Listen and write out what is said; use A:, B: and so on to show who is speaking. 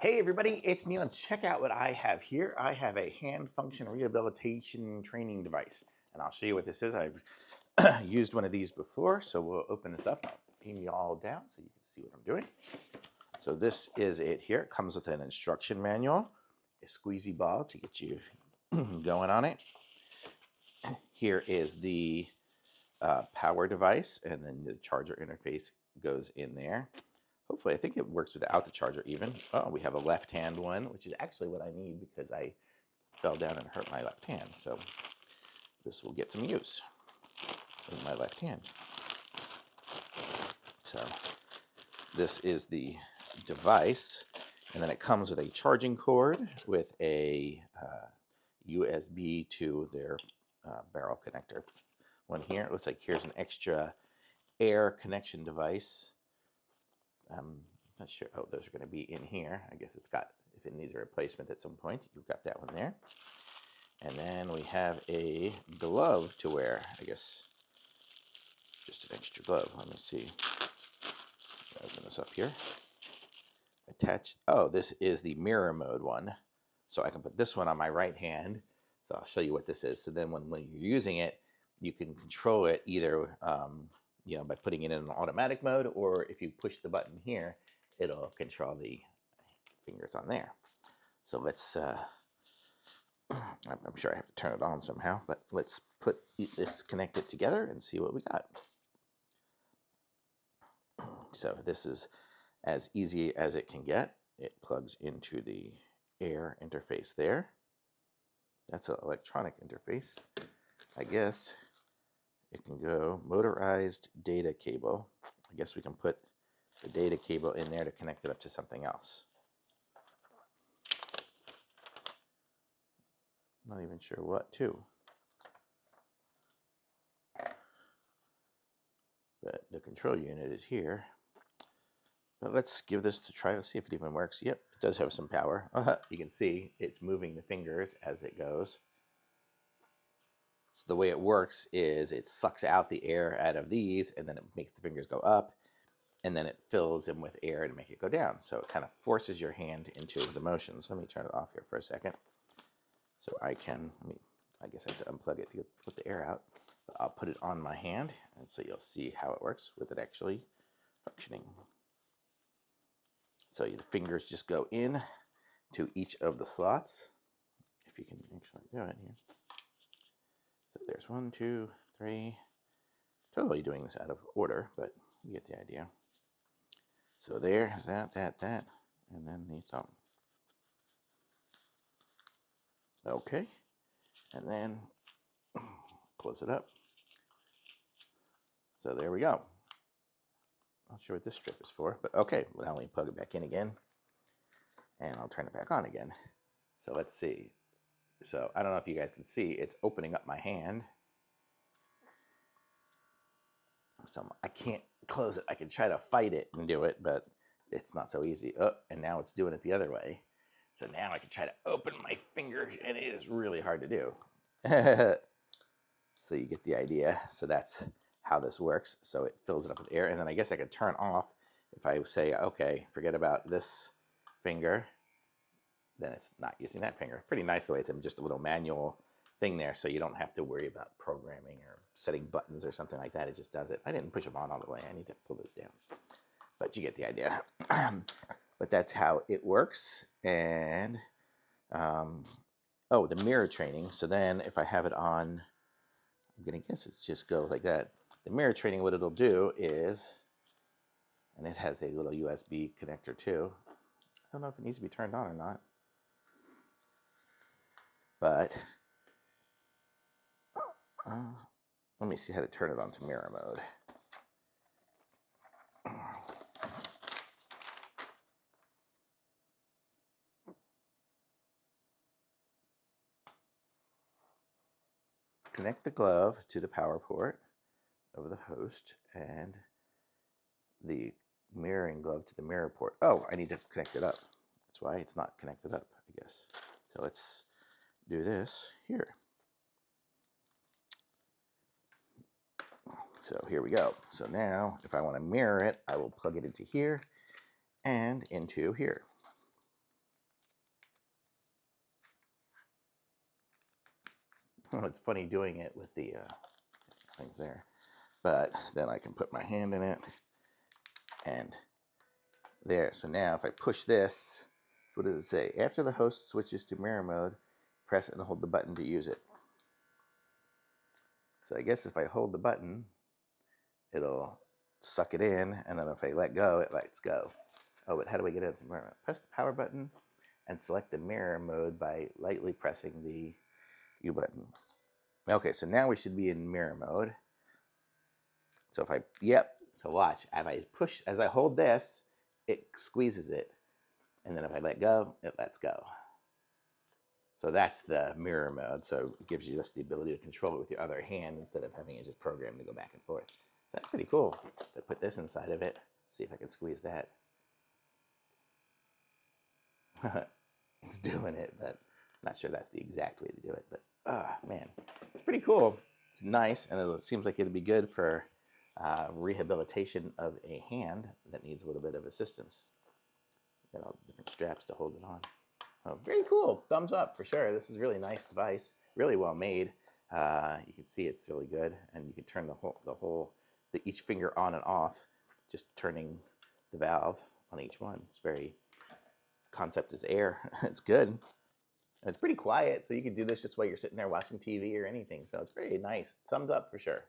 A: Hey everybody, it's Neil, and check out what I have here. I have a hand function rehabilitation training device, and I'll show you what this is. I've used one of these before, so we'll open this up. I'll pin you all down so you can see what I'm doing. So this is it here. It comes with an instruction manual, a squeezy ball to get you going on it. Here is the power device, and then the charger interface goes in there. Hopefully, I think it works without the charger even. Oh, we have a left hand one, which is actually what I need because I fell down and hurt my left hand. So this will get some use in my left hand. So this is the device, and then it comes with a charging cord with a USB to their barrel connector. One here, it looks like here's an extra air connection device. Not sure. Oh, those are going to be in here. I guess it's got, if it needs a replacement at some point, you've got that one there. And then we have a glove to wear. I guess just an extra glove. Let me see. Open this up here. Attached. Oh, this is the mirror mode one. So I can put this one on my right hand. So I'll show you what this is. So then when you're using it, you can control it either by putting it in an automatic mode, or if you push the button here, it'll control the fingers on there. So let's, I'm sure I have to turn it on somehow, but let's put this connected together and see what we got. So this is as easy as it can get. It plugs into the air interface there. That's an electronic interface. I guess it can go motorized data cable. I guess we can put the data cable in there to connect it up to something else. Not even sure what to. But the control unit is here. But let's give this a try. Let's see if it even works. Yep, it does have some power. You can see it's moving the fingers as it goes. So the way it works is it sucks out the air out of these, and then it makes the fingers go up, and then it fills them with air to make it go down. So it kind of forces your hand into the motion. So let me turn it off here for a second. So I can, I guess I have to unplug it to put the air out. But I'll put it on my hand, and so you'll see how it works with it actually functioning. So the fingers just go in to each of the slots. If you can actually do it here. So there's 1, 2, 3. Totally doing this out of order, but you get the idea. So there's that, and then the thumb. Okay, and then close it up. So there we go. Not sure what this strip is for, but okay. Well, now let me plug it back in again, and I'll turn it back on again. So let's see. So I don't know if you guys can see, it's opening up my hand. So I can't close it. I can try to fight it and do it, but it's not so easy. Oh, and now it's doing it the other way. So now I can try to open my finger, and it is really hard to do. So you get the idea. So that's how this works. So it fills it up with air, and then I guess I could turn off if I say, okay, forget about this finger. Then it's not using that finger. Pretty nice the way it's just a little manual thing there, so you don't have to worry about programming or setting buttons or something like that. It just does it. I didn't push them on all the way. I need to pull this down. But you get the idea. But that's how it works. And, oh, the mirror training. So then if I have it on, I'm going to guess it's just go like that. The mirror training, what it'll do is, and it has a little USB connector too. I don't know if it needs to be turned on or not. But let me see how to turn it on to mirror mode. Connect the glove to the power port of the host and the mirroring glove to the mirror port. Oh, I need to connect it up. That's why it's not connected up, I guess. So let's do this here. So here we go. So now if I want to mirror it, I will plug it into here and into here. Well, it's funny doing it with the things there. But then I can put my hand in it and there. So now if I push this, what does it say? After the host switches to mirror mode, press and hold the button to use it. So I guess if I hold the button, it'll suck it in, and then if I let go, it lets go. Oh, but how do I get into mirror mode? Press the power button and select the mirror mode by lightly pressing the U button. Okay, so now we should be in mirror mode. So if I, yep, so watch, as I hold this, it squeezes it. And then if I let go, it lets go. So that's the mirror mode. So it gives you just the ability to control it with your other hand instead of having it just programmed to go back and forth. So that's pretty cool. I put this inside of it. See if I can squeeze that. It's doing it, but I'm not sure that's the exact way to do it. But man, it's pretty cool. It's nice, and it seems like it'd be good for rehabilitation of a hand that needs a little bit of assistance. Got all the different straps to hold it on. Oh, very cool. Thumbs up for sure. This is a really nice device. Really well made. You can see it's really good, and you can turn each finger on and off, just turning the valve on each one. It's very concept is air. It's good. And it's pretty quiet, so you can do this just while you're sitting there watching TV or anything. So it's very nice. Thumbs up for sure.